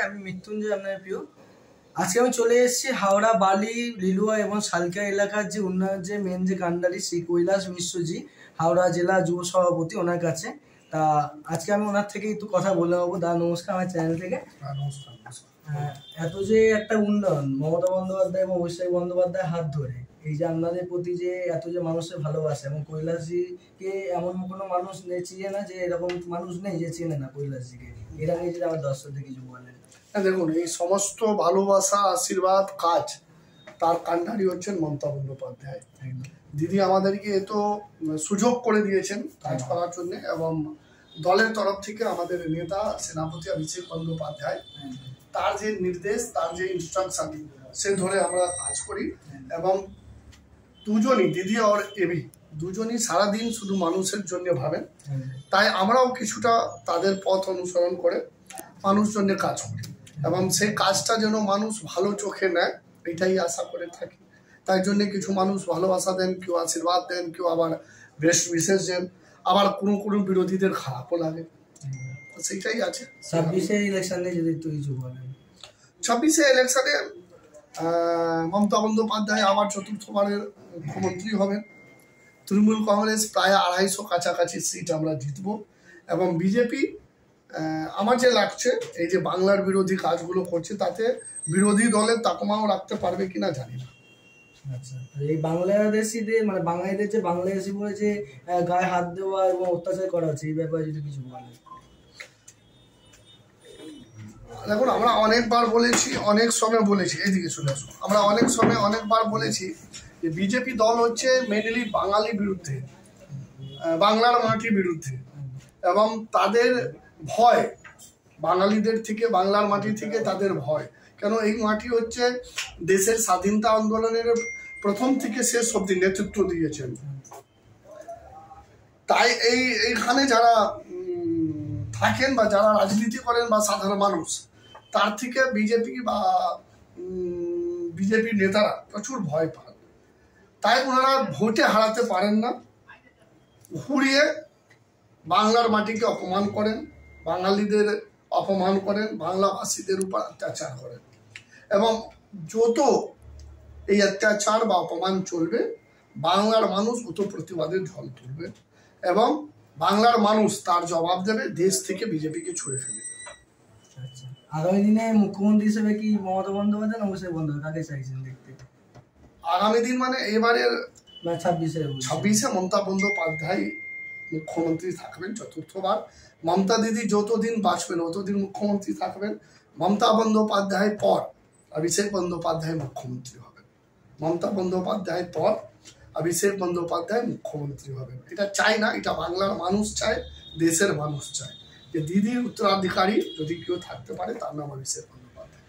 আমি মৃত্যুঞ্জয় আপনার প্রিয়। আজকে আমি চলে এসেছি হাওড়া, বালি, লিলুয়া এবং শালকিয়া এলাকার যে উন্নয়ন যে মেন যে কাণ্ডারি শ্রী কৈলাস মিশ্রজি, হাওড়া জেলা যুব সভাপতি, ওনার কাছে। তা আজকে আমি ওনার থেকে একটু কথা বলে নেবো। দাদা নমস্কার, আমার চ্যানেল থেকে। নমস্কার। এত যে একটা উন্নয়ন মমতা বন্দ্যোপাধ্যায় এবং অভিষেক বন্দ্যোপাধ্যায়ের হাত ধরে, এই যে আপনাদের প্রতি যে এত যে মানুষের ভালোবাসা, এবং কৈলাসজিকে এমন কোনো মানুষ চেনে না, যে এরকম মানুষ নেই যে চেনে না কৈলাসজিকে। এরা নিয়ে যদি আমার দর্শকদের কিছু বলেন। দেখুন, এই সমস্ত ভালোবাসা, আশীর্বাদ, কাজ তার কাণ্ডারি হচ্ছেন মমতা বন্দ্যোপাধ্যায়। দিদি আমাদেরকে এত সুযোগ করে দিয়েছেন কাজ করার জন্য, এবং দলের তরফ থেকে আমাদের নেতা সেনাপতি অভিষেক বন্দ্যোপাধ্যায় তার যে নির্দেশ, তার যে ইনস্ট্রাকশন, সে ধরে আমরা কাজ করি। এবং দুজনই, দিদি আর এবি, দুজনই সারাদিন শুধু মানুষের জন্য ভাবেন। তাই আমরাও কিছুটা তাদের পথ অনুসরণ করে মানুষজনের কাজ করি, এবং সেই কাজটা যেন মানুষ ভালো চোখে নেয়, এটাই আশা করে থাকি। তাই জন্য কিছু মানুষ ভালোবাসা দেন, কেউ আশীর্বাদ দেন, কেউ আবার বেশ বিশেষ দেন, আবার কোনো বিরোধীদের খারাপও লাগে। সেইটাই আছে। 26-এ ইলেকশনে যদি একটু কিছু বলেন। 26-এ ইলেকশনে মমতা বন্দ্যোপাধ্যায় আবার চতুর্থবারের মুখ্যমন্ত্রী হবেন। তৃণমূল কংগ্রেস প্রায় 250 কাছাকাছি সিট আমরা জিতব, এবং বিজেপি আমার যে লাগছে এই যে বাংলার বিরোধী কাজগুলো করছে, তাতে বিরোধী দলের তাকমাও রাখতে পারবে কিনা জানি না। আচ্ছা, এই বাংলাদেশিদের মানে বাঙালিদের যে বাংলাদেশি বলে যে গায়ে হাত দেওয়া এবং অত্যাচার করা হচ্ছে, এই ব্যাপারে যদি কিছু বলেন। দেখুন, আমরা অনেকবার বলেছি, অনেক সময় বলেছি, এইদিকে চলে আসুন, আমরা অনেক সময় অনেকবার বলেছি যে বিজেপি দল হচ্ছে মেনলি বাঙালি বিরুদ্ধে, বাংলার মাটির বিরুদ্ধে, এবং তাদের ভয় বাঙালিদের থেকে, বাংলার মাটি থেকে তাদের ভয়। কেন, এই মাটি হচ্ছে দেশের স্বাধীনতা আন্দোলনের প্রথম থেকে শেষ অবধি নেতৃত্ব দিয়েছেন। তাই এইখানে যারা থাকেন বা যারা রাজনীতি করেন বা সাধারণ মানুষ, তার থেকে বিজেপি বা বিজেপির নেতারা প্রচুর ভয় পান। তাই ওনারা ভোটে হারাতে পারেন না, ঘুরিয়ে বাংলার মাটিকে অপমান করেন, বাঙালিদের অপমান করেন, বাংলাভাষীদের উপর অত্যাচার করেন, এবং যত এই অত্যাচার বা অপমান চলবে, বাংলার মানুষ অত প্রতিবাদের ঢল তুলবে, এবং বাংলার মানুষ তার জবাব দেবে, দেশ থেকে বিজেপিকে ছুড়ে ফেলবে। আচ্ছা, আগামী দিনে মুখ্যমন্ত্রী হিসেবে কি মমতা বন্দ্যোপাধ্যায় না অভিষেক বন্দ্যোপাধ্যায়, কাকে চাইছেন দেখতে? আগামী দিন মানে এবারের 26-এ মমতা বন্দ্যোপাধ্যায় মুখ্যমন্ত্রী থাকবেন চতুর্থবার। মমতা দিদি যতদিন বাঁচবেন ততদিন মুখ্যমন্ত্রী থাকবেন। মমতা বন্দ্যোপাধ্যায়ের পর অভিষেক বন্দ্যোপাধ্যায় মুখ্যমন্ত্রী হবেন। মমতা বন্দ্যোপাধ্যায়ের পর অভিষেক বন্দ্যোপাধ্যায় মুখ্যমন্ত্রী হবেন। এটা চাই না, এটা বাংলার মানুষ চায়, দেশের মানুষ চায় যে দিদির উত্তরাধিকারী যদি কেউ থাকতে পারে, তার নাম অভিষেক বন্দ্যোপাধ্যায়।